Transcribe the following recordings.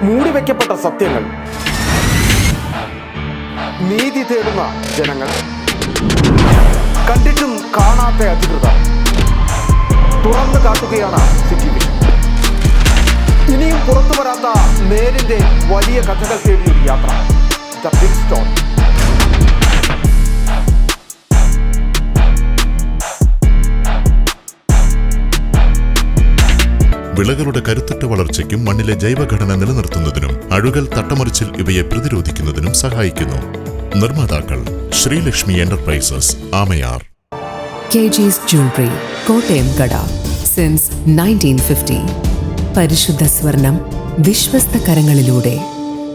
മൂടിവെക്കപ്പെട്ട സത്യങ്ങൾ, നീതി തേടുന്ന ജനങ്ങൾ, കണ്ടിട്ടും കാണാത്ത അധികൃതർ തുറന്നു കാട്ടുകയാണ് സിറ്റി വിഷൻ. ഇനിയും പുറത്തു വരാത്ത നേരിന്റെ വലിയ കഥകൾ തേടിയൊരു യാത്ര, ദ ബിഗ് സ്റ്റോൺ. വിളകളുടെ കരുത്തുറ്റ വളർച്ചയ്ക്കും മണ്ണിലെ ജൈവഘടന നിലനിർത്തുന്നതിനും അഴുകൽ, തട്ടമറിച്ചിൽ ഇവയെ പ്രതിരോധിക്കുന്നതിനും സഹായിക്കുന്നു. നിർമ്മാതാക്കൾ Sreelakshmi enterprises, Amayar. KG's jewellery, Kottayam കട, സിൻസ് 1950. പരിശുദ്ധ സ്വർണം വിശ്വസ്ത കരങ്ങളിലൂടെ.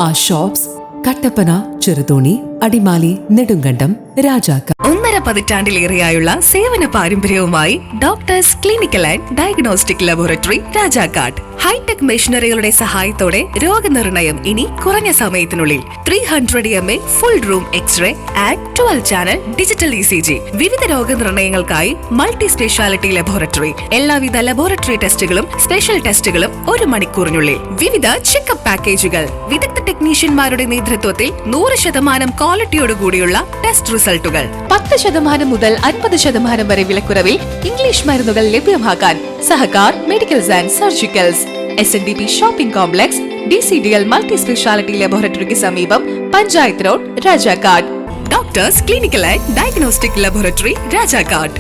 ആ ഷോപ്സ് കട്ടപ്പന, ചെറുതോണി, അടിമാലി, നെടുങ്കണ്ടം, രാജാക്ക. 1.5 പതിറ്റാണ്ടിലേറെയായുള്ള സേവന പാരമ്പര്യവുമായി doctors clinical and diagnostic laboratory, Rajakkad. Hi tech മെഷീനറികളുടെ സഹായത്തോടെ രോഗനിർണയം ഇനി കുറഞ്ഞ സമയത്തിനുള്ളിൽ. 300 ml full room x ray and 12 channel digital ECG. വിവിധ രോഗനിർണയങ്ങൾക്കായി മൾട്ടി സ്പെഷ്യാലിറ്റി ലബോറട്ടറി. എല്ലാവിധ ലബോറട്ടറി ടെസ്റ്റുകളും സ്പെഷ്യൽ ടെസ്റ്റുകളും 1 മണിക്കൂറിനുള്ളിൽ. വിവിധ ചെക്കപ്പ് പാക്കേജുകൾ. വിദഗ്ധ ടെക്നീഷ്യന്മാരുടെ നേതൃത്വത്തിൽ 100% ക്വാളിറ്റിയോടുകൂടിയുള്ള ടെസ്റ്റ് റിസൾട്ടുകൾ. 10% മുതൽ 50% വരെ വിലക്കുറവിൽ ഇംഗ്ലീഷ് മരുന്നുകൾ ലഭ്യമാക്കാൻ Sahakar medicals and surgicals, SNDP shopping complex, DCDL multi speciality ലബോറട്ടറിക്ക് സമീപം, panchayat road, Rajakkad. Doctors clinical and diagnostic laboratory, Rajakkad.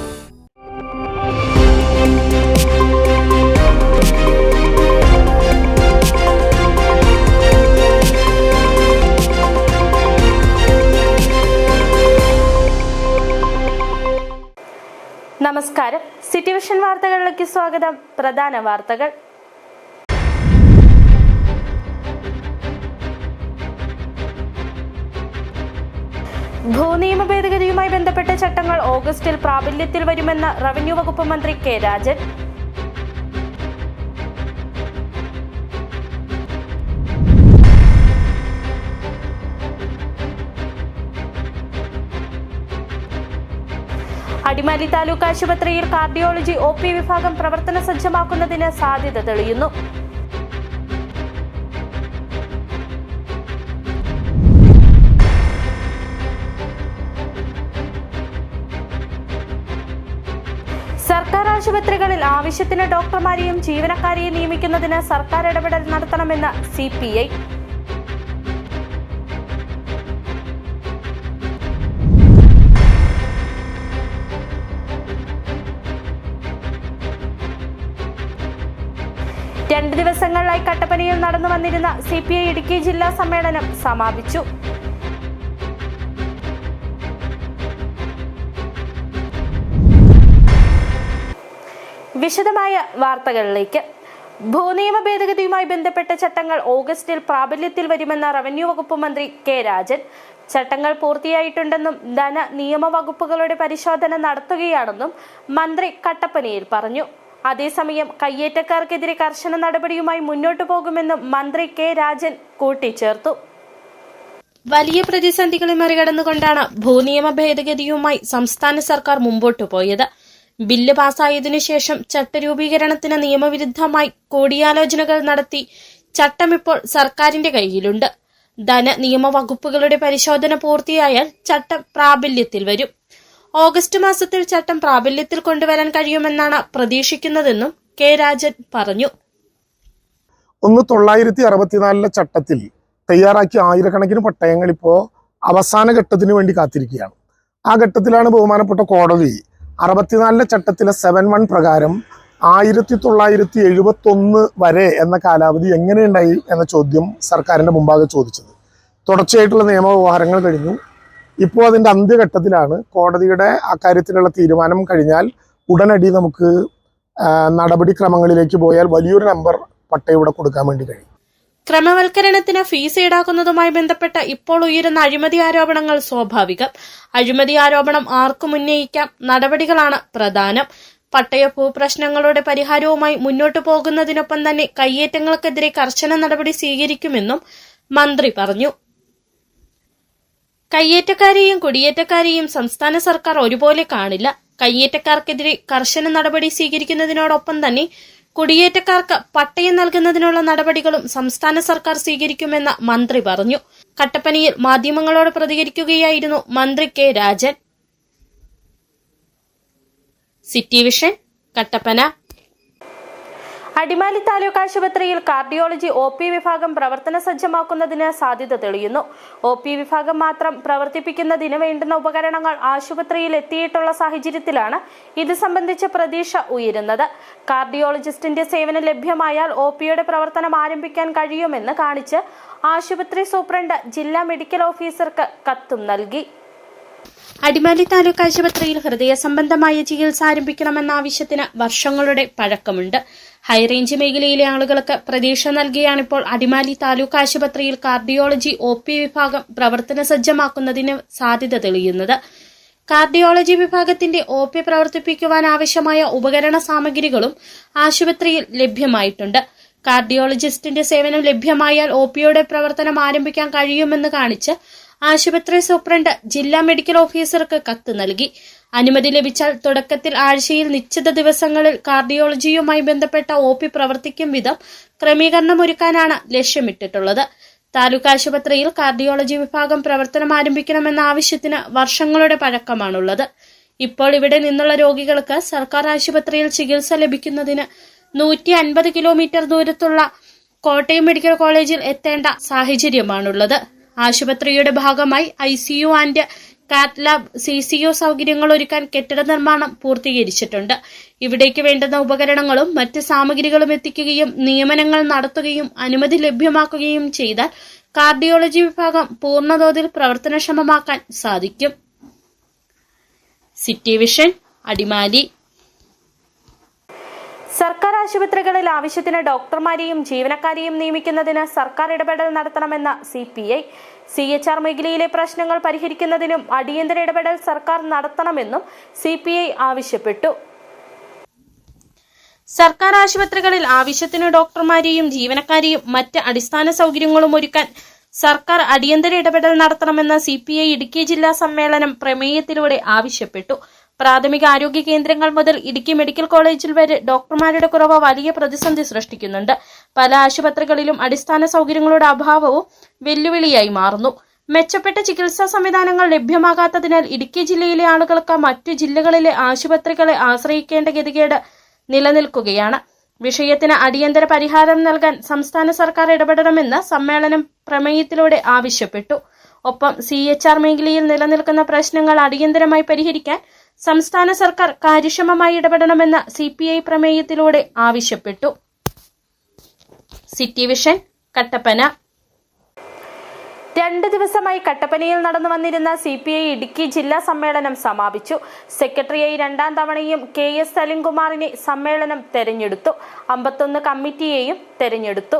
നമസ്കാരം. സിറ്റി വിഷൻ വാർത്തകളിലേക്ക് സ്വാഗതം. പ്രധാന വാർത്തകൾ. ഭൂനിയമ ഭേദഗതിയുമായി ബന്ധപ്പെട്ട ചട്ടങ്ങൾ ഓഗസ്റ്റിൽ പ്രാബല്യത്തിൽ വരുമെന്ന് റവന്യൂ വകുപ്പ് മന്ത്രി കെ രാജൻ. അടിമാലി താലൂക്ക് ആശുപത്രിയിൽ കാർഡിയോളജി OP വിഭാഗം പ്രവർത്തന സജ്ജമാക്കുന്നതിന് സാധ്യത തെളിയുന്നു. സർക്കാർ ആശുപത്രികളിൽ ആവശ്യത്തിന് ഡോക്ടർമാരെയും ജീവനക്കാരെയും നിയമിക്കുന്നതിന് സർക്കാർ ഇടപെടൽ നടത്തണമെന്ന് CPI. രണ്ട് ദിവസങ്ങളിലായി കട്ടപ്പനയിൽ നടന്നു വന്നിരുന്ന CPI ഇടുക്കി ജില്ലാ സമ്മേളനം സമാപിച്ചു. വിശദമായ വാർത്തകളിലേക്ക്. ഭൂനിയമ ഭേദഗതിയുമായി ബന്ധപ്പെട്ട ചട്ടങ്ങൾ ഓഗസ്റ്റിൽ പ്രാബല്യത്തിൽ വരുമെന്ന റവന്യൂ വകുപ്പ് മന്ത്രി കെ രാജൻ. ചട്ടങ്ങൾ പൂർത്തിയായിട്ടുണ്ടെന്നും ധന നിയമ വകുപ്പുകളുടെ പരിശോധന നടത്തുകയാണെന്നും മന്ത്രി കട്ടപ്പനയിൽ പറഞ്ഞു. അതേസമയം കയ്യേറ്റക്കാർക്കെതിരെ കർശന നടപടിയുമായി മുന്നോട്ടു പോകുമെന്നും മന്ത്രി കെ രാജൻ കൂട്ടിച്ചേർത്തു. വലിയ പ്രതിസന്ധികളെ മറികടന്നുകൊണ്ടാണ് ഭൂനിയമ ഭേദഗതിയുമായി സംസ്ഥാന സർക്കാർ മുമ്പോട്ടു പോയത്. ബില്ല് പാസായതിനു ശേഷം ചട്ടരൂപീകരണത്തിന് നിയമവിരുദ്ധമായി കൂടിയാലോചനകൾ നടത്തി ചട്ടം ഇപ്പോൾ സർക്കാരിന്റെ കയ്യിലുണ്ട്. ധന നിയമ വകുപ്പുകളുടെ പരിശോധന പൂർത്തിയായാൽ ചട്ടം പ്രാബല്യത്തിൽ വരും. ഓഗസ്റ്റ് മാസത്തിൽ ചട്ടം പ്രാബല്യത്തിൽ കൊണ്ടുവരാൻ കഴിയുമെന്നാണ് പ്രതീക്ഷിക്കുന്നതെന്നും കെ രാജൻ പറഞ്ഞു. 1964 ചട്ടത്തിൽ തയ്യാറാക്കിയ ആയിരക്കണക്കിന് പട്ടയങ്ങൾ ഇപ്പോൾ അവസാന ഘട്ടത്തിന് വേണ്ടി കാത്തിരിക്കുകയാണ്. ആ ഘട്ടത്തിലാണ് ബഹുമാനപ്പെട്ട കോടതി 64 ചട്ടത്തിലെ 7(1) പ്രകാരം 1971 വരെ എന്ന കാലാവധി എങ്ങനെയുണ്ടായി എന്ന ചോദ്യം സർക്കാരിന്റെ മുമ്പാകെ ചോദിച്ചത്. തുടർച്ചയായിട്ടുള്ള നിയമവ്യവഹാരങ്ങൾ കഴിഞ്ഞു. ഇപ്പോൾ അതിൻ്റെ അന്ത്യഘട്ടത്തിലാണ്. കോടതിയുടെ അക്കാര്യത്തിലുള്ള തീരുമാനം കഴിഞ്ഞാൽ ഉടനടി നമുക്ക് നടപടിക്രമങ്ങളിലേക്ക് പോയാൽ വലിയൊരു നമ്പർ പട്ടയം ഇവിടെ കൊടുക്കാൻ വേണ്ടി കഴിയും. ക്രമവൽക്കരണത്തിന് ഫീസ് ഈടാക്കുന്നതുമായി ബന്ധപ്പെട്ട ഇപ്പോൾ ഉയരുന്ന അഴിമതി ആരോപണങ്ങൾ സ്വാഭാവികം. അഴിമതി ആരോപണം ആർക്കും ഉന്നയിക്കാം. നടപടികളാണ് പ്രധാനം. പട്ടയ ഭൂപ്രശ്നങ്ങളുടെ പരിഹാരവുമായി മുന്നോട്ടു പോകുന്നതിനൊപ്പം തന്നെ കയ്യേറ്റങ്ങൾക്കെതിരെ കർശന നടപടി സ്വീകരിക്കുമെന്നും മന്ത്രി പറഞ്ഞു. കയ്യേറ്റക്കാരെയും കുടിയേറ്റക്കാരെയും സംസ്ഥാന സർക്കാർ ഒരുപോലെ കാണില്ല. കയ്യേറ്റക്കാർക്കെതിരെ കർശന നടപടി സ്വീകരിക്കുന്നതിനോടൊപ്പം തന്നെ കുടിയേറ്റക്കാർക്ക് പട്ടയം നൽകുന്നതിനുള്ള നടപടികളും സംസ്ഥാന സർക്കാർ സ്വീകരിക്കുമെന്ന് മന്ത്രി പറഞ്ഞു. കട്ടപ്പനയിൽ മാധ്യമങ്ങളോട് പ്രതികരിക്കുകയായിരുന്നു മന്ത്രി K Rajan. City vision, Kattappana. Adimali taluk ആശുപത്രിയിൽ കാർഡിയോളജി OP വിഭാഗം പ്രവർത്തന സജ്ജമാക്കുന്നതിന് സാധ്യത തെളിയുന്നു. OP വിഭാഗം മാത്രം പ്രവർത്തിപ്പിക്കുന്നതിന് വേണ്ടുന്ന ഉപകരണങ്ങൾ ആശുപത്രിയിൽ എത്തിയിട്ടുള്ള സാഹചര്യത്തിലാണ് ഇത് സംബന്ധിച്ച പ്രതീക്ഷ ഉയരുന്നത്. കാർഡിയോളജിസ്റ്റിന്റെ സേവനം ലഭ്യമായാൽ OPയുടെ പ്രവർത്തനം ആരംഭിക്കാൻ കഴിയുമെന്ന് കാണിച്ച് ആശുപത്രി സൂപ്രണ്ട് ജില്ലാ മെഡിക്കൽ ഓഫീസർക്ക് കത്തും നൽകി. അടിമാലി താലൂക്ക് ആശുപത്രിയിൽ ഹൃദയ സംബന്ധമായ ചികിത്സ ആരംഭിക്കണമെന്ന ആവശ്യത്തിന് വർഷങ്ങളുടെ പഴക്കമുണ്ട്. ഹൈറേഞ്ച് മേഖലയിലെ ആളുകൾക്ക് പ്രതീക്ഷ നൽകിയാണിപ്പോൾ അടിമാലി താലൂക്ക് ആശുപത്രിയിൽ കാർഡിയോളജി OP വിഭാഗം പ്രവർത്തന സജ്ജമാക്കുന്നതിന് സാധ്യത തെളിയുന്നത്. കാർഡിയോളജി വിഭാഗത്തിന്റെ OP പ്രവർത്തിപ്പിക്കുവാൻ ആവശ്യമായ ഉപകരണ സാമഗ്രികളും ആശുപത്രിയിൽ ലഭ്യമായിട്ടുണ്ട്. കാർഡിയോളജിസ്റ്റിന്റെ സേവനം ലഭ്യമായാൽ OPയുടെ പ്രവർത്തനം ആരംഭിക്കാൻ കഴിയുമെന്ന് കാണിച്ച് ആശുപത്രി സൂപ്രണ്ട് ജില്ലാ മെഡിക്കൽ ഓഫീസർക്ക് കത്ത് നൽകി. അനുമതി ലഭിച്ചാൽ തുടക്കത്തിൽ ആഴ്ചയിൽ നിശ്ചിത ദിവസങ്ങളിൽ കാർഡിയോളജിയുമായി ബന്ധപ്പെട്ട OP പ്രവർത്തിക്കും വിധം ക്രമീകരണമൊരുക്കാനാണ് ലക്ഷ്യമിട്ടിട്ടുള്ളത്. താലൂക്ക് ആശുപത്രിയിൽ കാർഡിയോളജി വിഭാഗം പ്രവർത്തനം ആരംഭിക്കണമെന്ന ആവശ്യത്തിന് വർഷങ്ങളുടെ പഴക്കമാണുള്ളത്. ഇപ്പോൾ ഇവിടെ നിന്നുള്ള രോഗികൾക്ക് സർക്കാർ ആശുപത്രിയിൽ ചികിത്സ ലഭിക്കുന്നതിന് 150 കിലോമീറ്റർ ദൂരത്തുള്ള കോട്ടയം മെഡിക്കൽ കോളേജിൽ എത്തേണ്ട സാഹചര്യമാണുള്ളത്. ആശുപത്രിയുടെ ഭാഗമായി ICU and cath lab CCU സൗകര്യങ്ങൾ ഒരുക്കാൻ കെട്ടിട നിർമ്മാണം പൂർത്തീകരിച്ചിട്ടുണ്ട്. ഇവിടേക്ക് വേണ്ടുന്ന ഉപകരണങ്ങളും മറ്റ് സാമഗ്രികളും എത്തിക്കുകയും നിയമനങ്ങൾ നടത്തുകയും അനുമതി ലഭ്യമാക്കുകയും ചെയ്താൽ കാർഡിയോളജി വിഭാഗം പൂർണ്ണതോതിൽ പ്രവർത്തനക്ഷമമാക്കാൻ സാധിക്കും. City vision, Adimali. സർക്കാർ ആശുപത്രികളിൽ ആവശ്യത്തിന് ഡോക്ടർമാരെയും ജീവനക്കാരെയും നിയമിക്കുന്നതിന് സർക്കാർ ഇടപെടൽ നടത്തണമെന്ന CPI. CHR മേഖലയിലെ പ്രശ്നങ്ങൾ പരിഹരിക്കുന്നതിനും അടിയന്തര ഇടപെടൽ സർക്കാർ നടത്തണമെന്നും CPI ആവശ്യപ്പെട്ടു. സർക്കാർ ആശുപത്രികളിൽ ആവശ്യത്തിന് ഡോക്ടർമാരെയും ജീവനക്കാരെയും മറ്റ് അടിസ്ഥാന സൗകര്യങ്ങളും ഒരുക്കാൻ സർക്കാർ അടിയന്തര ഇടപെടൽ നടത്തണമെന്ന് CPI ഇടുക്കി ജില്ലാ സമ്മേളനം പ്രമേയത്തിലൂടെ ആവശ്യപ്പെട്ടു. പ്രാഥമിക ആരോഗ്യ കേന്ദ്രങ്ങൾ മുതൽ ഇടുക്കി മെഡിക്കൽ കോളേജിൽ വരെ ഡോക്ടർമാരുടെ കുറവ് വലിയ പ്രതിസന്ധി സൃഷ്ടിക്കുന്നുണ്ട്. പല ആശുപത്രികളിലും അടിസ്ഥാന സൗകര്യങ്ങളുടെ അഭാവവും വെല്ലുവിളിയായി മാറുന്നു. മെച്ചപ്പെട്ട ചികിത്സാ സംവിധാനങ്ങൾ ലഭ്യമാകാത്തതിനാൽ ഇടുക്കി ജില്ലയിലെ ആളുകൾക്ക് മറ്റു ജില്ലകളിലെ ആശുപത്രികളെ ആശ്രയിക്കേണ്ട ഗതികേട് നിലനിൽക്കുകയാണ്. വിഷയത്തിന് അടിയന്തര പരിഹാരം നൽകാൻ സംസ്ഥാന സർക്കാർ ഇടപെടണമെന്ന് സമ്മേളനം പ്രമേയത്തിലൂടെ ആവശ്യപ്പെട്ടു. ഒപ്പം CHR മേഖലയിൽ നിലനിൽക്കുന്ന പ്രശ്നങ്ങൾ അടിയന്തരമായി പരിഹരിക്കാൻ സംസ്ഥാന സർക്കാർ കാര്യക്ഷമമായി ഇടപെടണമെന്ന് CPI പ്രമേയത്തിലൂടെ ആവശ്യപ്പെട്ടു. City vision, Kattappana. 2 ദിവസമായി കട്ടപ്പനയിൽ നടന്നു വന്നിരുന്ന CPI ഇടുക്കി ജില്ലാ സമ്മേളനം സമാപിച്ചു. സെക്രട്ടറിയായി 2ാം തവണയും KS സലിംകുമാറിനെ സമ്മേളനം തെരഞ്ഞെടുത്തു. 51 കമ്മിറ്റിയെയും തെരഞ്ഞെടുത്തു.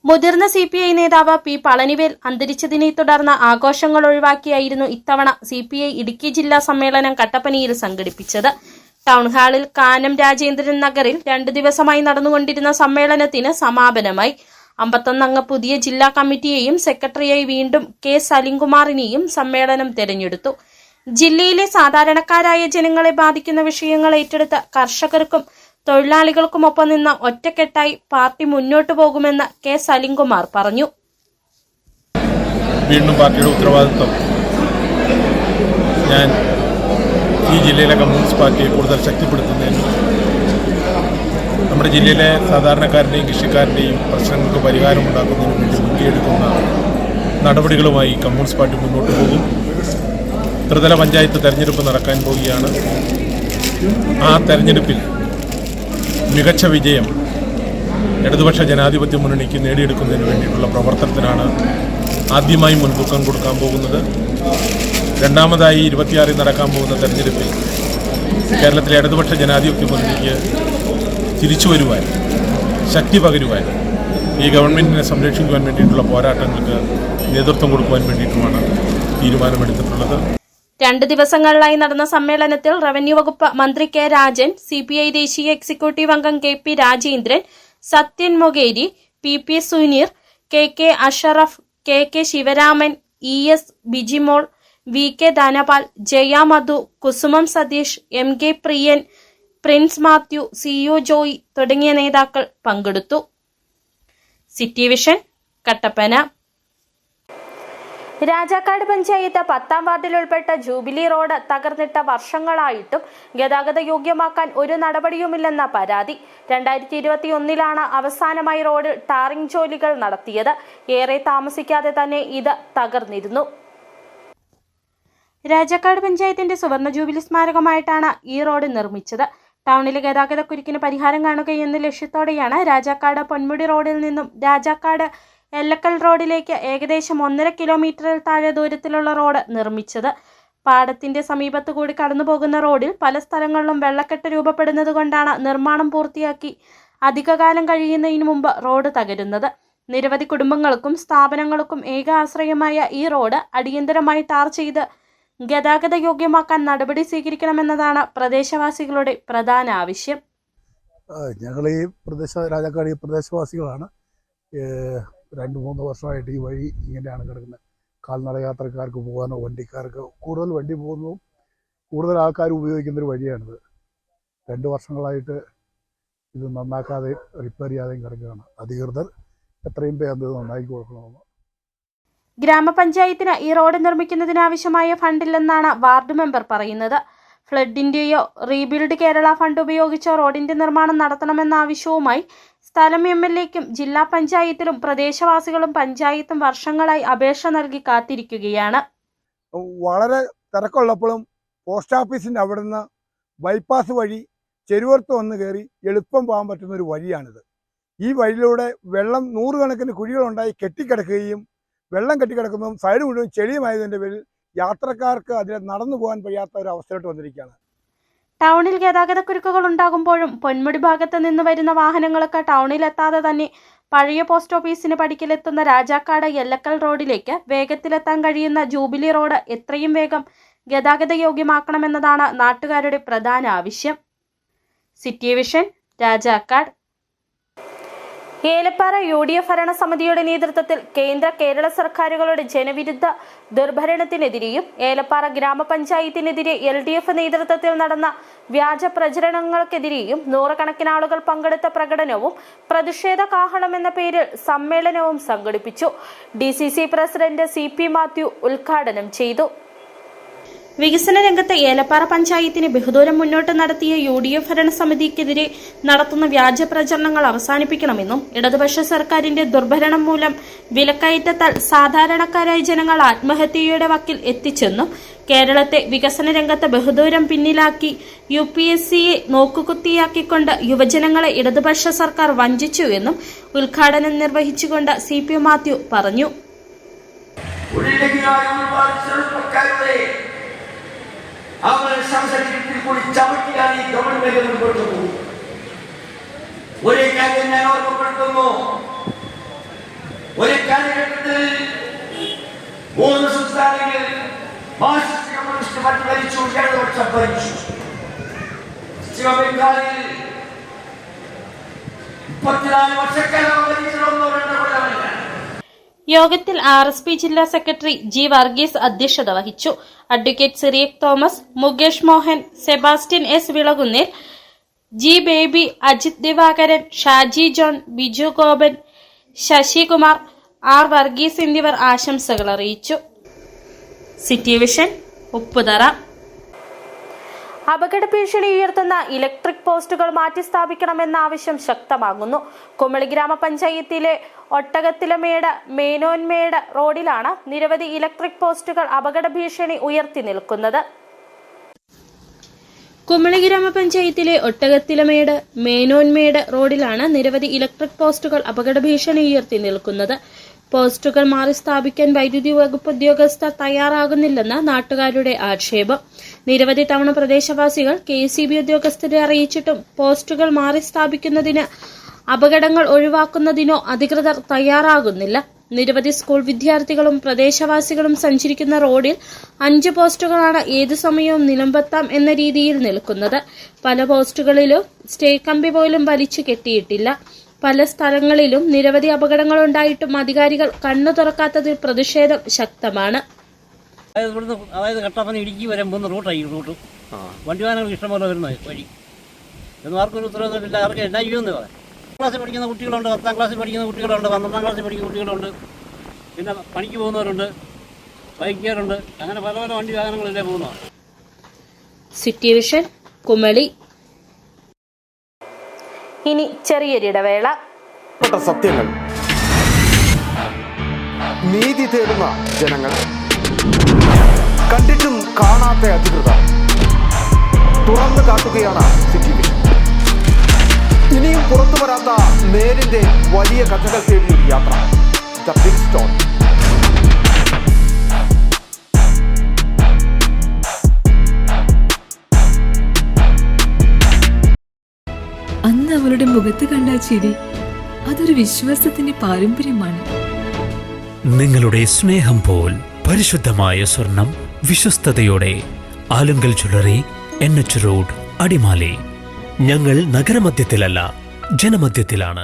മുതിർന്ന CPI നേതാവ് P. പളനിവേൽ അന്തരിച്ചതിനെ തുടർന്ന് ആഘോഷങ്ങൾ ഒഴിവാക്കിയായിരുന്നു ഇത്തവണ CPI ഇടുക്കി ജില്ലാ സമ്മേളനം കട്ടപ്പനയിൽ സംഘടിപ്പിച്ചത്. ടൗൺഹാളിൽ കാനം രാജേന്ദ്രൻ നഗറിൽ 2 ദിവസമായി നടന്നുകൊണ്ടിരുന്ന സമ്മേളനത്തിന് സമാപനമായി. 51 അംഗ പുതിയ ജില്ലാ കമ്മിറ്റിയെയും സെക്രട്ടറിയായി വീണ്ടും K. സലിംകുമാറിനെയും സമ്മേളനം തെരഞ്ഞെടുത്തു. ജില്ലയിലെ സാധാരണക്കാരായ ജനങ്ങളെ ബാധിക്കുന്ന വിഷയങ്ങൾ ഏറ്റെടുത്ത് കർഷകർക്കും തൊഴിലാളികൾക്കുമൊപ്പം നിന്ന് ഒറ്റക്കെട്ടായി പാർട്ടി മുന്നോട്ടു പോകുമെന്ന് K. സലിംകുമാർ പറഞ്ഞു. വീണ്ടും പാർട്ടിയുടെ ഉത്തരവാദിത്വം ഞാൻ ഈ ജില്ലയിലെ കമ്മ്യൂണിസ്റ്റ് പാർട്ടിയെ കൂടുതൽ ശക്തിപ്പെടുത്തുന്നതിനും നമ്മുടെ ജില്ലയിലെ സാധാരണക്കാരൻ്റെയും കൃഷിക്കാരൻ്റെയും പ്രശ്നങ്ങൾക്ക് പരിഹാരമുണ്ടാക്കുന്നതിനും വേണ്ടി മുൻകൈയെടുക്കുന്ന നടപടികളുമായി കമ്മ്യൂണിസ്റ്റ് പാർട്ടി മുന്നോട്ട് പോകും. ത്രിതല പഞ്ചായത്ത് തെരഞ്ഞെടുപ്പ് നടക്കാൻ പോവുകയാണ്. ആ തെരഞ്ഞെടുപ്പിൽ മികച്ച വിജയം ഇടതുപക്ഷ ജനാധിപത്യ മുന്നണിക്ക് നേടിയെടുക്കുന്നതിന് വേണ്ടിയിട്ടുള്ള പ്രവർത്തനത്തിനാണ് ആദ്യമായി മുൻതൂക്കം കൊടുക്കാൻ പോകുന്നത്. രണ്ടാമതായി 26 നടക്കാൻ പോകുന്ന തെരഞ്ഞെടുപ്പിൽ കേരളത്തിലെ ഇടതുപക്ഷ ജനാധിപത്യ മുന്നണിക്ക് തിരിച്ചു വരുവാൻ, ശക്തി പകരുവാൻ, ഈ ഗവൺമെൻറ്റിനെ സംരക്ഷിക്കുവാൻ വേണ്ടിയിട്ടുള്ള പോരാട്ടങ്ങൾക്ക് നേതൃത്വം കൊടുക്കുവാൻ വേണ്ടിയിട്ടുമാണ് തീരുമാനമെടുത്തിട്ടുള്ളത്. 2 ദിവസങ്ങളിലായി നടന്ന സമ്മേളനത്തിൽ റവന്യൂ വകുപ്പ് മന്ത്രി K. രാജൻ, CPI ദേശീയ എക്സിക്യൂട്ടീവ് അംഗം KP. Rajendran, Sathyan Mokeri, PP. Suneer, KK. Ashraf, KK. Sivaraman, ES. Bijimol, VK. Dhanapal, Jaya Madhu, Kusumam Satheesh, MK. Priyan, Prince Mathew, CEO Joy തുടങ്ങിയ നേതാക്കൾ പങ്കെടുത്തു. City vision, Kattappana. രാജാക്കാട് പഞ്ചായത്ത് 10ാം വാർഡിൽ ഉൾപ്പെട്ട ജൂബിലി റോഡ് തകർന്നിട്ട വർഷങ്ങളായിട്ടും ഗതാഗത യോഗ്യമാക്കാൻ ഒരു നടപടിയുമില്ലെന്ന പരാതി. 2021 അവസാനമായി റോഡ് ടാറിംഗ് ജോലികൾ നടത്തിയത്. ഏറെ താമസിക്കാതെ തന്നെ ഇത് തകർന്നിരുന്നു. രാജാക്കാട് പഞ്ചായത്തിന്റെ സുവർണ ജൂബിലി സ്മാരകമായിട്ടാണ് ഈ റോഡ് നിർമ്മിച്ചത്. ടൗണിലെ ഗതാഗതക്കുരുക്കിന് പരിഹാരം കാണുകയെന്ന ലക്ഷ്യത്തോടെയാണ് രാജാക്കാട് പൊന്മുടി റോഡിൽ നിന്നും രാജാക്കാട് എല്ലക്കൽ റോഡിലേക്ക് ഏകദേശം 1.5 കിലോമീറ്ററിൽ താഴെ ദൂരത്തിലുള്ള റോഡ് നിർമ്മിച്ചത്. പാടത്തിന്റെ സമീപത്തു കൂടി കടന്നുപോകുന്ന റോഡിൽ പല സ്ഥലങ്ങളിലും വെള്ളക്കെട്ട് രൂപപ്പെടുന്നത് കൊണ്ടാണ് നിർമ്മാണം പൂർത്തിയാക്കി അധികകാലം കഴിയുന്നതിന് മുമ്പ് റോഡ് തകരുന്നത്. നിരവധി കുടുംബങ്ങൾക്കും സ്ഥാപനങ്ങൾക്കും ഏക ആശ്രയമായ ഈ റോഡ് അടിയന്തരമായി ടാർ ചെയ്ത് ഗതാഗത യോഗ്യമാക്കാൻ നടപടി സ്വീകരിക്കണമെന്നതാണ് പ്രദേശവാസികളുടെ പ്രധാന ആവശ്യം. ഞങ്ങൾ ഈ രാജാക്കാട് ഈ പ്രദേശവാസികളാണ്. 2-3 വർഷമായിട്ട് ഈ വഴി ഇങ്ങനെയാണ് കിടക്കുന്നത്. കാൽനട യാത്രക്കാർക്ക് പോകാനോ വണ്ടിക്കാർക്ക് കൂടുതൽ വണ്ടി പോകുന്നതും കൂടുതൽ ആൾക്കാർ ഉപയോഗിക്കുന്നൊരു വഴിയാണിത്. 2 വർഷങ്ങളായിട്ട് ഇത് നന്നാക്കാതെ റിപ്പയർ ചെയ്യാതെയും കിടക്കുകയാണ്. അധികൃതർ എത്രയും പേര് നന്നാക്കി കൊടുക്കണമെന്ന്. ഗ്രാമപഞ്ചായത്തിന് ഈ റോഡ് നിർമ്മിക്കുന്നതിനാവശ്യമായ ഫണ്ടില്ലെന്നാണ് വാർഡ് മെമ്പർ പറയുന്നത്. ഫ്ലഡിന്റെയോ റീബിൽഡ് കേരള ഫണ്ട് ഉപയോഗിച്ചോ റോഡിന്റെ നിർമ്മാണം നടത്തണമെന്ന ആവശ്യവുമായി സ്ഥലം MLAയ്ക്കും ജില്ലാ പഞ്ചായത്തിലും പ്രദേശവാസികളും പഞ്ചായത്തും വർഷങ്ങളായി അപേക്ഷ നൽകി കാത്തിരിക്കുകയാണ്. വളരെ തിരക്കുള്ളപ്പോഴും പോസ്റ്റ് ഓഫീസിൻ്റെ അവിടുന്ന് ബൈപ്പാസ് വഴി ചെരുവത്ത് വന്ന് കയറി എളുപ്പം പോകാൻ പറ്റുന്ന ഒരു വഴിയാണിത്. ഈ വഴിയിലൂടെ വെള്ളം 100 കണക്കിന് കുഴികളുണ്ടായി കെട്ടിക്കിടക്കുകയും വെള്ളം കെട്ടിക്കിടക്കുന്നതും സൈഡ് മുഴുവൻ ചെളിയുമായതിൻ്റെ പേരിൽ യാത്രക്കാർക്ക് അതിൽ നടന്നു പോകാൻ കഴിയാത്ത ഒരു അവസ്ഥയിലോട്ട് വന്നിരിക്കുകയാണ്. ടൗണിൽ ഗതാഗതക്കുരുക്കുകൾ ഉണ്ടാകുമ്പോഴും പൊന്മുടി ഭാഗത്ത് നിന്ന് വരുന്ന വാഹനങ്ങൾക്ക് ടൗണിലെത്താതെ തന്നെ പഴയ പോസ്റ്റ് ഓഫീസിന് പടിക്കലെത്തുന്ന രാജാക്കാട് എല്ലക്കൽ റോഡിലേക്ക് വേഗത്തിലെത്താൻ കഴിയുന്ന ജൂബിലി റോഡ് എത്രയും വേഗം ഗതാഗത യോഗ്യമാക്കണമെന്നതാണ് നാട്ടുകാരുടെ പ്രധാന ആവശ്യം. City vision, Rajakkad. Elappara UDF ഭരണസമിതിയുടെ നേതൃത്വത്തിൽ കേരള സർക്കാരുകളുടെ ജനവിരുദ്ധ ദുർഭരണത്തിനെതിരെയും ഏലപ്പാറ ഗ്രാമപഞ്ചായത്തിനെതിരെ LDF നേതൃത്വത്തിൽ നടന്ന വ്യാജ പ്രചരണങ്ങൾക്കെതിരെയും 100 കണക്കിന് ആളുകൾ പങ്കെടുത്ത പ്രകടനവും പ്രതിഷേധ കാഹളം എന്ന പേരിൽ സമ്മേളനവും സംഘടിപ്പിച്ചു. DCC പ്രസിഡന്റ് CP മാത്യു ഉദ്ഘാടനം ചെയ്തു. വികസന രംഗത്ത് ഏലപ്പാറ പഞ്ചായത്തിന് ബഹുദൂരം മുന്നോട്ട് നടത്തിയ UDF ഭരണസമിതിക്കെതിരെ നടത്തുന്ന വ്യാജ പ്രചരണങ്ങൾ അവസാനിപ്പിക്കണമെന്നും ഇടതുപക്ഷ സർക്കാരിന്റെ ദുർഭരണം മൂലം വിലക്കയറ്റത്താൽ സാധാരണക്കാരായ ജനങ്ങൾ ആത്മഹത്യയുടെ വക്കിൽ എത്തിച്ചെന്നും കേരളത്തെ വികസന രംഗത്ത് ബഹുദൂരം പിന്നിലാക്കി UPSCയെ നോക്കുകുത്തിയാക്കിക്കൊണ്ട് യുവജനങ്ങളെ ഇടതുപക്ഷ സർക്കാർ വഞ്ചിച്ചുവെന്നും ഉദ്ഘാടനം നിർവഹിച്ചുകൊണ്ട് CP മാത്യു പറഞ്ഞു. അവരുടെ സംസാരത്തിൽ കൂടി ചവിട്ടിയാണ് ഈ ഗവൺമെന്റ് മുൻപോട്ട് പോകും. ഒരേ കാര്യം ഞാൻ ഓർമ്മപ്പെടുത്തുന്നു. ഒരേ കാലഘട്ടത്തിൽ 3 സംസ്ഥാനങ്ങളിൽ മാർക്സിസ്റ്റ് കമ്മ്യൂണിസ്റ്റ് പാർട്ടി ഭരിച്ചു, ഇടതുപക്ഷം ഭരിച്ചു. പശ്ചിമ ബംഗാളിൽ 34 വർഷക്കാലം ഭരിച്ചിരുന്നു. 2 കൊല്ലമല്ല. യോഗത്തിൽ RSP ജില്ലാ സെക്രട്ടറി G വർഗീസ് അധ്യക്ഷത വഹിച്ചു. Advocate Cyriac Thomas, Mukesh Mohan, Sebastian S Vilakunnel, G Baby, Ajith Divakaran, Shaji John, Biju Gopan, Sasikumar, R Varghese എന്നിവർ ആശംസകൾ അറിയിച്ചു. City vision, Upputhara. അപകട ഭീഷണി ഉയർത്തുന്ന ഇലക്ട്രിക് പോസ്റ്റുകൾ മാറ്റിസ്ഥാപിക്കണമെന്ന ആവശ്യം ശക്തമാകുന്നു. കുമളി ഗ്രാമപഞ്ചായത്തിലെ ഒട്ടകത്തിലമേട് മേനോൻമേട് റോഡിലാണ് നിരവധി ഇലക്ട്രിക് പോസ്റ്റുകൾ അപകട ഭീഷണി ഉയർത്തി നിൽക്കുന്നത്. കുമളി ഗ്രാമപഞ്ചായത്തിലെ ഒട്ടകത്തിലമേട് മേനോൻമേട് റോഡിലാണ് നിരവധി ഇലക്ട്രിക് പോസ്റ്റുകൾ അപകട ഭീഷണി ഉയർത്തി നിൽക്കുന്നത്. പോസ്റ്റുകൾ മാറി സ്ഥാപിക്കാൻ വൈദ്യുതി വകുപ്പ് ഉദ്യോഗസ്ഥർ തയ്യാറാകുന്നില്ലെന്ന് നാട്ടുകാരുടെ ആക്ഷേപം. നിരവധി തവണ പ്രദേശവാസികൾ KCB ഉദ്യോഗസ്ഥരെ അറിയിച്ചിട്ടും പോസ്റ്റുകൾ മാറി സ്ഥാപിക്കുന്നതിന് അപകടങ്ങൾ ഒഴിവാക്കുന്നതിനോ അധികൃതർ തയ്യാറാകുന്നില്ല. നിരവധി സ്കൂൾ വിദ്യാർത്ഥികളും പ്രദേശവാസികളും സഞ്ചരിക്കുന്ന റോഡിൽ 5 പോസ്റ്റുകളാണ് ഏതു സമയവും നിലമ്പെത്താം എന്ന രീതിയിൽ നിൽക്കുന്നത്. പല പോസ്റ്റുകളിലും സ്റ്റേ കമ്പി പോലും വലിച്ചു കെട്ടിയിട്ടില്ല. പല സ്ഥലങ്ങളിലും നിരവധി അപകടങ്ങളുണ്ടായിട്ടും അധികാരികൾ കണ്ണു തുറക്കാത്തതിൽ പ്രതിഷേധം ശക്തമാണ്. അതായത് കട്ടപ്പന ഇടുക്കി വരെ പോകുന്ന റൂട്ടായി റൂട്ട് വണ്ടി വാഹനങ്ങൾ ഇഷ്ടംപോലെ വരുന്ന വഴി. എന്നും ആർക്കൊരു ഉത്തരവാദിത്തമില്ല. ആർക്ക് എന്നാ ചെയ്യുമെന്ന് പറയാം. ക്ലാസ്സിൽ പഠിക്കുന്ന കുട്ടികളുണ്ട്, 10ാം ക്ലാസ്സിൽ പഠിക്കുന്ന കുട്ടികളുണ്ട്, 12ാം ക്ലാസ്സിൽ പഠിക്കുന്ന കുട്ടികളുണ്ട്, പിന്നെ പണിക്ക് പോകുന്നവരുണ്ട്, ബൈക്കുകാരുണ്ട്, അങ്ങനെ പല പല വണ്ടി വാഹനങ്ങളിലേ പോകുന്നതാണ്. City vision Kumily. ഇനി ചെറിയൊരിടവേള. സത്യങ്ങൾ, നീതി തേടുന്ന ജനങ്ങൾ, കണ്ടിട്ടും കാണാത്ത അധികൃതർ, തുറന്നു കാട്ടുകയാണ് സിറ്റി വിഷൻ. ഇനിയും പുറത്തു വരാത്ത നേരിന്റെ വലിയ കഥകൾ തേടിയൊരു യാത്ര. The big stone. അന്ന് അവളുടെ മുഖത്ത് കണ്ട ചിരി അതൊരു വിശ്വാസത്തിന്റെ പാരമ്പര്യമാണ്. നിങ്ങളുടെ സ്നേഹം പോൽ പരിശുദ്ധമായ സ്വർണം വിശ്വസ്തയോടെ Alunkal jewellery, NH road, Adimali. ഞങ്ങൾ നഗരമധ്യത്തിലല്ല, ജനമധ്യത്തിലാണ്.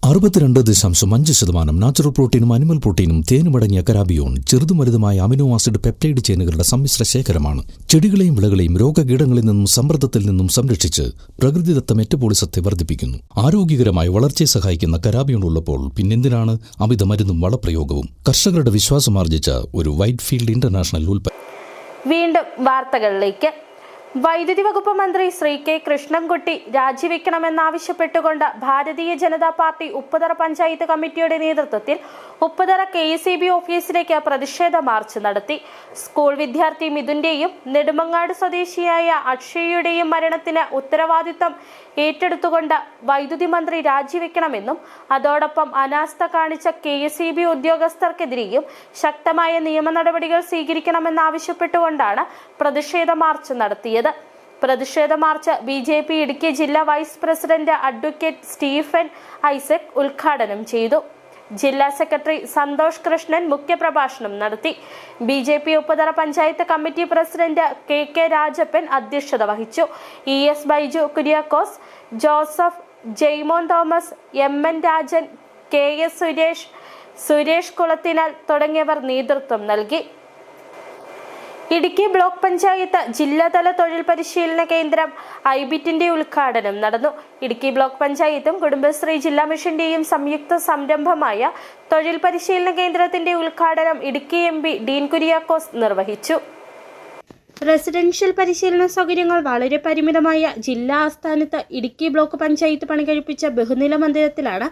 62.5% നാച്ചുറൽ പ്രോട്ടീനും അനിമൽ പ്രോട്ടീനും തേനുമടങ്ങിയ കരാബിയോൺ ചെറുതും വലുതുമായ അമിനോ ആസിഡ് പെപ്റ്റൈഡ് ചെയിനുകളുടെ സമ്മിശ്ര ശേഖരമാണ്. ചെടികളെയും വിളകളെയും രോഗകീടങ്ങളിൽ നിന്നും സമ്മർദ്ദത്തിൽ നിന്നും സംരക്ഷിച്ച് പ്രകൃതിദത്ത മെറ്റബോളിസത്തെ വർദ്ധിപ്പിക്കുന്നു. ആരോഗ്യകരമായ വളർച്ചയെ സഹായിക്കുന്ന കരാബിയോൺ ഉള്ളപ്പോൾ പിന്നെന്തിനാണ് അമിത മരുന്നും വളപ്രയോഗവും? കർഷകരുടെ വിശ്വാസമാർജിച്ച ഒരു വൈറ്റ് ഫീൽഡ് ഇന്റർനാഷണൽ ഉൽപ്പന്നം. വീണ്ടും വാർത്തകളിലേക്ക്. വൈദ്യുതി വകുപ്പ് മന്ത്രി ശ്രീ കെ കൃഷ്ണൻകുട്ടി രാജിവെക്കണമെന്നാവശ്യപ്പെട്ടുകൊണ്ട് ഭാരതീയ ജനതാ പാർട്ടി ഉപ്പുതറ പഞ്ചായത്ത് കമ്മിറ്റിയുടെ നേതൃത്വത്തിൽ ഉപ്പുതറ KECB ഓഫീസിലേക്ക് പ്രതിഷേധ മാർച്ച് നടത്തി. സ്കൂൾ വിദ്യാർത്ഥി മിഥുന്റെയും നെടുമങ്ങാട് സ്വദേശിയായ അക്ഷയയുടെയും മരണത്തിന് ഉത്തരവാദിത്തം ഏറ്റെടുത്തുകൊണ്ട് വൈദ്യുതി മന്ത്രി രാജിവെക്കണമെന്നും അതോടൊപ്പം അനാസ്ഥ കാണിച്ച KECB ഉദ്യോഗസ്ഥർക്കെതിരെയും ശക്തമായ നിയമ നടപടികൾ സ്വീകരിക്കണമെന്നാവശ്യപ്പെട്ടുകൊണ്ടാണ് പ്രതിഷേധ മാർച്ച് നടത്തിയത്. പ്രതിഷേധ മാർച്ച് BJP ഇടുക്കി ജില്ലാ vice president advocate Stephen Isaac ഉദ്ഘാടനം ചെയ്തു. ജില്ലാ സെക്രട്ടറി സന്തോഷ് കൃഷ്ണൻ മുഖ്യപ്രഭാഷണം നടത്തി. BJP Upputhara panchayat committee president KK Rajappan അധ്യക്ഷത വഹിച്ചു. ES Baiju Kuriakose, Joseph, Jaimon Thomas, MN Rajan, KS Suresh, Suresh Kulathinal തുടങ്ങിയവർ നേതൃത്വം നൽകി. ഇടുക്കി ബ്ലോക്ക് പഞ്ചായത്ത് ജില്ലാതല തൊഴിൽ പരിശീലന കേന്ദ്രം ഐബിറ്റിന്റെ ഉദ്ഘാടനം നടന്നു. ഇടുക്കി ബ്ലോക്ക് പഞ്ചായത്തും കുടുംബശ്രീ ജില്ലാ മിഷന്റെയും സംയുക്ത സംരംഭമായ തൊഴിൽ പരിശീലന കേന്ദ്രത്തിന്റെ ഉദ്ഘാടനം ഇടുക്കി MP ഡീൻ കുര്യാക്കോസ് നിർവഹിച്ചു. റെസിഡൻഷ്യൽ പരിശീലന സൗകര്യങ്ങൾ വളരെ പരിമിതമായ ജില്ലാ ആസ്ഥാനത്ത് ഇടുക്കി ബ്ലോക്ക് പഞ്ചായത്ത് പണികഴിപ്പിച്ച ബഹുനില മന്ദിരത്തിലാണ്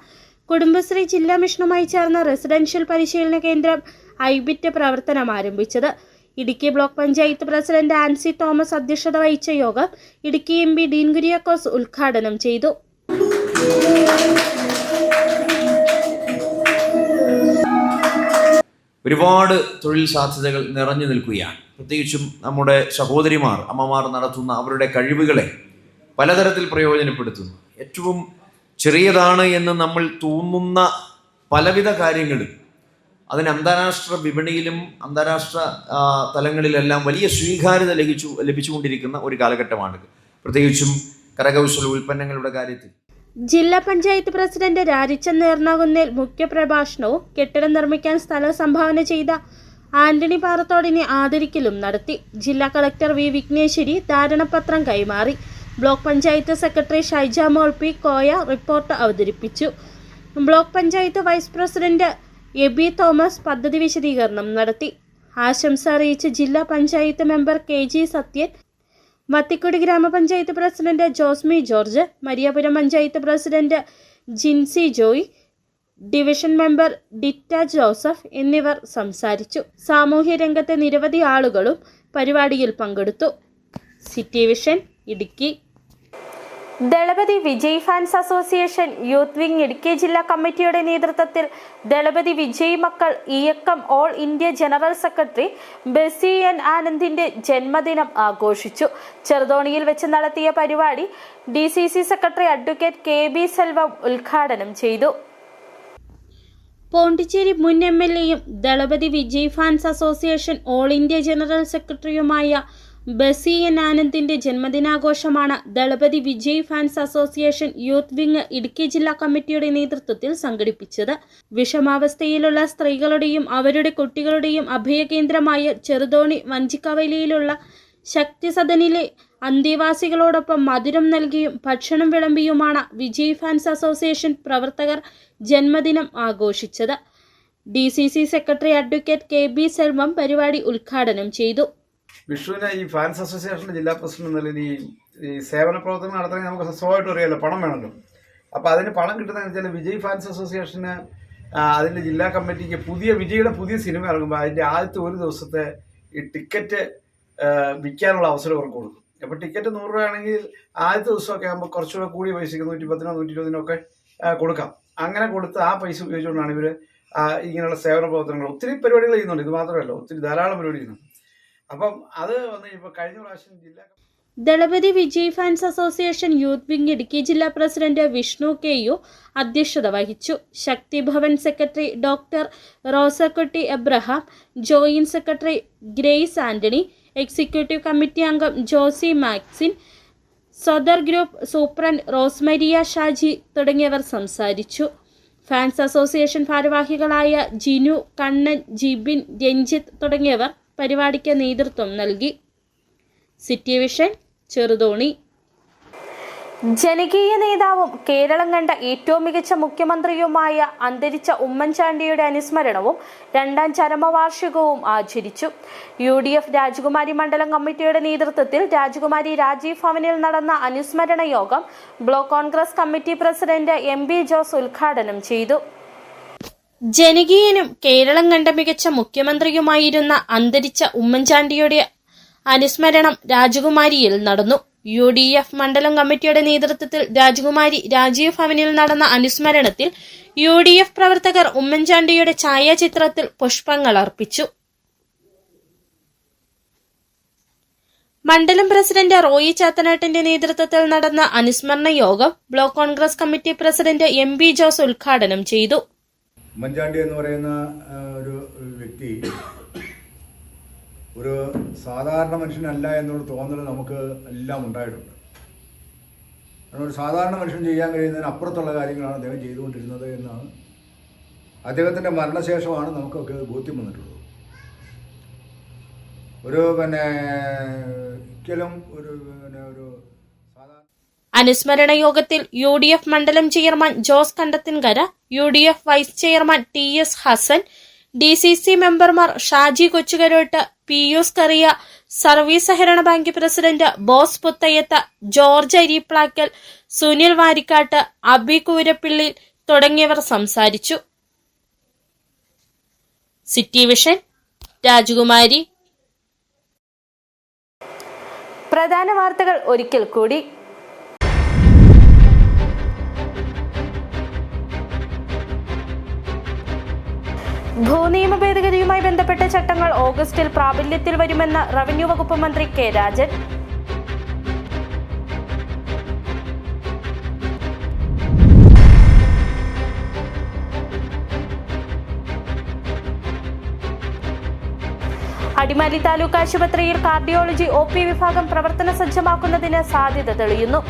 കുടുംബശ്രീ ജില്ലാ മിഷനുമായി ചേർന്ന റെസിഡൻഷ്യൽ പരിശീലന കേന്ദ്രം ഐബിറ്റ് പ്രവർത്തനം ആരംഭിച്ചത്. Idukki block panchayat president Ancy Thomas അധ്യക്ഷത വഹിച്ച യോഗം ഇടുക്കി MP ഡീൻ കുര്യാക്കോസ് ഉദ്ഘാടനം ചെയ്തു. ഒരുപാട് തൊഴിൽ സാധ്യതകൾ നിറഞ്ഞു നിൽക്കുകയാണ്. പ്രത്യേകിച്ചും നമ്മുടെ സഹോദരിമാർ, അമ്മമാർ നടത്തുന്ന അവരുടെ കഴിവുകളെ പലതരത്തിൽ പ്രയോജനപ്പെടുത്തുന്നു. ഏറ്റവും ചെറിയതാണ് എന്ന് നമ്മൾ തോന്നുന്ന പലവിധ കാര്യങ്ങളും അതിന് അന്താരാഷ്ട്ര വിപണിയിലും അന്താരാഷ്ട്ര തലങ്ങളിലെല്ലാം വലിയ സ്വീകാര്യത ലഭിച്ചുകൊണ്ടിരിക്കുന്ന ഒരു കാലഘട്ടമാണ്, പ്രത്യേകിച്ചും കരകൗശല ഉൽപ്പന്നങ്ങളുടെ കാര്യത്തിൽ. ജില്ലാ പഞ്ചായത്ത് പ്രസിഡന്റ് രാരിച്ചന്ദ് എറണാകുന്നേൽ മുഖ്യപ്രഭാഷണവും കെട്ടിടം നിർമ്മിക്കാൻ സ്ഥലം സംഭാവന ചെയ്ത ആന്റണി പാറത്തോടിനെ ആദരിക്കലും നടത്തി. ജില്ലാ കളക്ടർ V വിഘ്നേശ്വരി ധാരണപത്രം കൈമാറി. Block panchayat secretary Shaija Mol P Koya report അവതരിപ്പിച്ചു. Block panchayat vice president Abi Thomas പദ്ധതി വിശദീകരണം നടത്തി. ആശംസ അറിയിച്ച് ജില്ലാ panchayat member KG Sathyan, Vathikudi grama panchayat president Josmi George, Mariyapuram panchayat president Jincy Joy, division member Ditta Joseph എന്നിവർ സംസാരിച്ചു. സാമൂഹ്യ രംഗത്തെ നിരവധി ആളുകളും പരിപാടിയിൽ പങ്കെടുത്തു. City vision Idukki. Thalapathy Vijay fans association youth wing Idukki ജില്ലാ കമ്മിറ്റിയുടെ നേതൃത്വത്തിൽ Thalapathy Vijay Makkal Iyakkam all India general secretary Bessy N ആനന്ദിന്റെ ജന്മദിനം ആഘോഷിച്ചു. ചെറുതോണിയിൽ വെച്ച് നടത്തിയ പരിപാടി DCC secretary advocate KB Selvam ഉദ്ഘാടനം ചെയ്തു. പോണ്ടിച്ചേരി മുൻ MLAയും Thalapathy Vijay fans association all India general സെക്രട്ടറിയുമായ ബെസി N ആനന്ദിന്റെ ജന്മദിനാഘോഷമാണ് Thalapathy Vijay fans association youth wing Idukki ജില്ലാ കമ്മിറ്റിയുടെ നേതൃത്വത്തിൽ സംഘടിപ്പിച്ചത്. വിഷമാവസ്ഥയിലുള്ള സ്ത്രീകളുടെയും അവരുടെ കുട്ടികളുടെയും അഭയകേന്ദ്രമായ ചെറുതോണി വഞ്ചിക്കവലിയിലുള്ള ശക്തി സദനിലെ അന്തേവാസികളോടൊപ്പം മധുരം നൽകിയും ഭക്ഷണം വിളമ്പിയുമാണ് വിജയ് ഫാൻസ് അസോസിയേഷൻ പ്രവർത്തകർ ജന്മദിനം ആഘോഷിച്ചത്. DCC secretary advocate KB Selvam പരിപാടി ഉദ്ഘാടനം ചെയ്തു. വിഷുവിന് ഈ ഫാൻസ് അസോസിയേഷൻ്റെ ജില്ലാ പ്രസിഡന്റ് എന്ന നിലയിൽ ഈ സേവന പ്രവർത്തനം നടത്തണമെങ്കിൽ നമുക്ക് സ്വഭാവമായിട്ട് അറിയാമല്ലോ, പണം വേണമല്ലോ. അപ്പോൾ അതിന് പണം കിട്ടുന്നതെന്ന് വെച്ചാൽ വിജയ് ഫാൻസ് അസോസിയേഷന് അതിൻ്റെ ജില്ലാ കമ്മിറ്റിക്ക് വിജയുടെ പുതിയ സിനിമ ഇറങ്ങുമ്പോൾ അതിൻ്റെ ആദ്യത്തെ ഒരു ദിവസത്തെ ഈ ടിക്കറ്റ് വിൽക്കാനുള്ള അവസരം അവർക്ക് കൊടുക്കും. അപ്പോൾ ടിക്കറ്റ് 100 രൂപയാണെങ്കിൽ ആദ്യത്തെ ദിവസമൊക്കെ ആകുമ്പോൾ കുറച്ചുകൂടെ കൂടിയ പൈസയ്ക്ക് 110 120 കൊടുക്കാം. അങ്ങനെ കൊടുത്ത് ആ പൈസ ഉപയോഗിച്ചുകൊണ്ടാണ് ഇവർ ഇങ്ങനെയുള്ള സേവന പ്രവർത്തനങ്ങൾ ഒത്തിരി പരിപാടികൾ ചെയ്യുന്നുണ്ട്. ഇത് മാത്രമല്ല, ഒത്തിരി ധാരാളം പരിപാടി ചെയ്യുന്നുണ്ട്. അപ്പം അത് വന്ന് ഇപ്പോൾ കഴിഞ്ഞ പ്രാവശ്യം ജില്ലാ Thalapathy Vijay fans association youth wing Idukki ജില്ലാ പ്രസിഡന്റ് വിഷ്ണു KU അധ്യക്ഷത വഹിച്ചു. Shakthi Bhavan secretary doctor Rosakutty Abraham, joint secretary Grace Antony, executive committee അംഗം ജോസി മാക്സിൻ, സദർ ഗ്രൂപ്പ് സൂപ്രണ്ട് റോസ്മരിയ ഷാജി തുടങ്ങിയവർ സംസാരിച്ചു. ഫാൻസ് അസോസിയേഷൻ ഭാരവാഹികളായ ജിനു, കണ്ണൻ, ജിബിൻ, രഞ്ജിത്ത് തുടങ്ങിയവർ പരിപാടിക്ക് നേതൃത്വം നൽകി. City vision, Cheruthoni. ജനകീയ നേതാവും കേരളം കണ്ട ഏറ്റവും മികച്ച മുഖ്യമന്ത്രിയുമായ അന്തരിച്ച ഉമ്മൻചാണ്ടിയുടെ അനുസ്മരണവും 2ാം ചരമവാർഷികവും ആചരിച്ചു. UDF രാജകുമാരി മണ്ഡലം കമ്മിറ്റിയുടെ നേതൃത്വത്തിൽ രാജകുമാരി രാജീവ് ഭവനിൽ നടന്ന അനുസ്മരണ യോഗം block Congress committee president MB Jose ഉദ്ഘാടനം ചെയ്തു. ജനകീയനും കേരളം കണ്ട മികച്ച മുഖ്യമന്ത്രിയുമായിരുന്ന അന്തരിച്ച ഉമ്മൻചാണ്ടിയുടെ അനുസ്മരണം രാജകുമാരിയിൽ നടന്നു. UDF മണ്ഡലം കമ്മിറ്റിയുടെ നേതൃത്വത്തിൽ രാജകുമാരി രാജീവ് ഭവനിൽ നടന്ന അനുസ്മരണത്തിൽ UDF പ്രവർത്തകർ ഉമ്മൻചാണ്ടിയുടെ ഛായാചിത്രത്തിൽ പുഷ്പങ്ങൾ അർപ്പിച്ചു. മണ്ഡലം പ്രസിഡന്റ് റോയി ചാത്തനാട്ടിന്റെ നേതൃത്വത്തിൽ നടന്ന അനുസ്മരണ യോഗം block Congress committee president MB Jose ഉദ്ഘാടനം ചെയ്തു. ഉമ്മൻചാണ്ടി എന്ന് പറയുന്ന ഒരു വ്യക്തി ഒരു സാധാരണ മനുഷ്യനല്ല എന്നൊരു തോന്നൽ നമുക്ക് എല്ലാം ഉണ്ടായിട്ടുണ്ട്. കാരണം ഒരു സാധാരണ മനുഷ്യൻ ചെയ്യാൻ കഴിയുന്നതിന് അപ്പുറത്തുള്ള കാര്യങ്ങളാണ് അദ്ദേഹം ചെയ്തുകൊണ്ടിരുന്നത് എന്നാണ് അദ്ദേഹത്തിൻ്റെ മരണശേഷമാണ് നമുക്കൊക്കെ ബോധ്യം വന്നിട്ടുള്ളത്. ഒരിക്കലും ഒരു അനുസ്മരണ യോഗത്തിൽ UDF മണ്ഡലം chairman Jose Kandathinkara, UDF vice chairman TS Hassan, DCC മെമ്പർമാർ ഷാജി കൊച്ചുകരോട്ട്, പിയൂസ് കറിയ, സർവീസ് സഹകരണ ബാങ്ക് പ്രസിഡന്റ് ബോസ് പുത്തയ്യത്ത്, ജോർജ് അരിപ്ലാക്കൽ, സുനിൽ വാരിക്കാട്ട്, അബി കൂരപ്പിള്ളി തുടങ്ങിയവർ സംസാരിച്ചു. സിറ്റി വിഷൻ, രാജകുമാരി. പ്രധാന വാർത്തകൾ ഒരിക്കൽ കൂടി. ഭൂനിയമ ഭേദഗതിയുമായി ബന്ധപ്പെട്ട ചട്ടങ്ങൾ ഓഗസ്റ്റിൽ പ്രാബല്യത്തിൽ വരുമെന്ന് റവന്യൂ വകുപ്പ് മന്ത്രി K രാജൻ. അടിമാലി താലൂക്ക് ആശുപത്രിയിൽ കാർഡിയോളജി OP വിഭാഗം പ്രവർത്തന സജ്ജമാക്കുന്നതിന് സാധ്യത തെളിയുന്നു.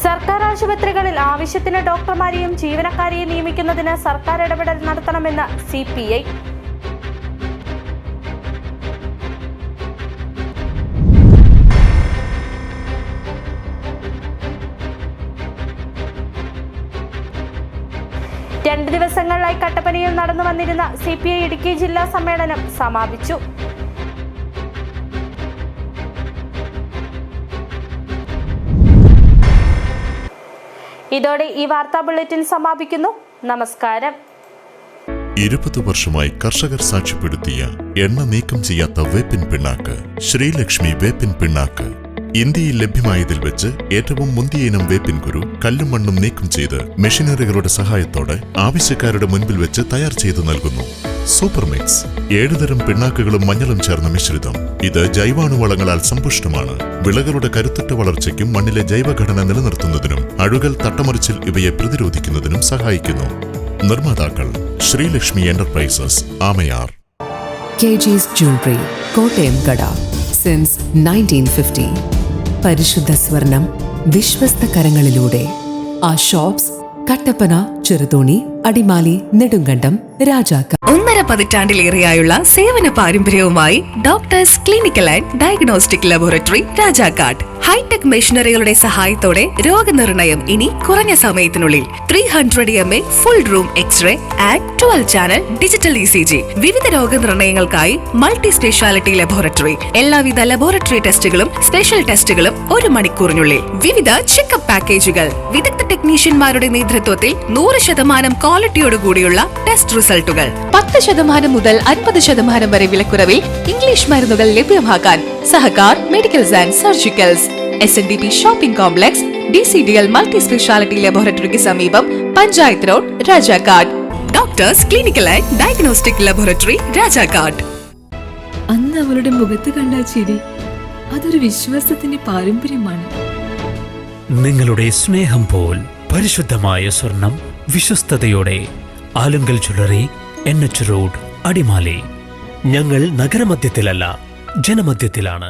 സർക്കാർ ആശുപത്രികളിൽ ആവശ്യത്തിന് ഡോക്ടർമാരെയും ജീവനക്കാരെയും നിയമിക്കുന്നതിന് സർക്കാർ ഇടപെടൽ നടത്തണമെന്ന് CPI. രണ്ട് ദിവസങ്ങളിലായി കട്ടപ്പനയിൽ നടന്നു വന്നിരുന്ന CPI ഇടുക്കി ജില്ലാ സമ്മേളനം സമാപിച്ചു. ഇതോടെ ഈ വാർത്താ ബുള്ളറ്റിൻ സമാപിക്കുന്നു. നമസ്കാരം. 20 വർഷമായി കർഷകർ സാക്ഷ്യപ്പെടുത്തിയ എണ്ണ നീക്കം ചെയ്യാത്ത വേപ്പിൻ പിണ്ണാക്ക് ശ്രീലക്ഷ്മി വേപ്പിൻ പിണ്ണാക്ക്. ഇന്ത്യയിൽ ലഭ്യമായതിൽ വെച്ച് ഏറ്റവും മുന്തിയ ഇനം വേപ്പിൻ കുരു കല്ലും മണ്ണും നീക്കം ചെയ്ത് മെഷീനറികളുടെ സഹായത്തോടെ ആവശ്യക്കാരുടെ മുൻപിൽ വെച്ച് തയ്യാർ ചെയ്തു നൽകുന്നു. സൂപ്പർ മിക്സ് 7 തരം പിണ്ണാക്കുകളും മഞ്ഞളും ചേർന്ന മിശ്രിതം. ഇത് ജൈവാണുവളങ്ങളാൽ സമ്പുഷ്ടമാണ്. വിളകളുടെ കരുത്തുറ്റ വളർച്ചയ്ക്കും മണ്ണിലെ ജൈവഘടന നിലനിർത്തുന്നതിനും അഴുകൽ, തട്ടമറിച്ചിൽ ഇവയെ പ്രതിരോധിക്കുന്നതിനും സഹായിക്കുന്നു. നിർമ്മാതാക്കൾ Sreelakshmi enterprises, Amayar. KG's Jewelry, Kottayam കട. സിൻസ് 1950. പരിശുദ്ധ സ്വർണം വിശ്വസ്ത കരങ്ങളിലൂടെ. Our shops, Kattapana, Cheruthoni, Adimali, Nedungantam, Rajakad. 1.5 പതിറ്റാണ്ടിലേറെയായുള്ള സേവന പാരമ്പര്യവുമായി doctors clinical and diagnostic laboratory Rajakkad. Hi tech മെഷീനറികളുടെ സഹായത്തോടെ രോഗനിർണയം ഇനി കുറഞ്ഞ സമയത്തിനുള്ളിൽ. 300 ml full room x ray and 12 channel digital ECG. വിവിധ രോഗനിർണയങ്ങൾക്കായി മൾട്ടി സ്പെഷ്യാലിറ്റി ലബോറട്ടറി. എല്ലാവിധ ലബോറട്ടറി ടെസ്റ്റുകളും സ്പെഷ്യൽ ടെസ്റ്റുകളും 1 മണിക്കൂറിനുള്ളിൽ. വിവിധ ചെക്കപ്പ് പാക്കേജുകൾ. വിദഗ്ധ ടെക്നീഷ്യന്മാരുടെ നേതൃത്വത്തിൽ 100% ക്വാളിറ്റിയോടുകൂടിയുള്ള ടെസ്റ്റ് റിസൾട്ടുകൾ. 10% മുതൽ 50% വരെ വിലക്കുറവിൽ ഇംഗ്ലീഷ് മരുന്നുകൾ ലഭ്യമാക്കാൻ Sahakar medicals and surgicals, SNDP shopping complex, DCDL multi speciality ലബോറട്ടറിക്ക് സമീപം, panchayat road, Rajakkad. Doctors clinical and diagnostic laboratory Rajakkad. അന്ന് അവളുടെ മുഖത്ത് കണ്ട ചിരി അതൊരു വിശ്വാസത്തിന്റെ പാരമ്പര്യമാണ്. നിങ്ങളുടെ സ്നേഹം പോൽ പരിശുദ്ധമായ സ്വർണം വിശ്വസ്തയോടെ Alunkal jewellery, NH road, Adimali. ഞങ്ങൾ നഗരമധ്യത്തിലല്ല, ജനമധ്യത്തിലാണ്.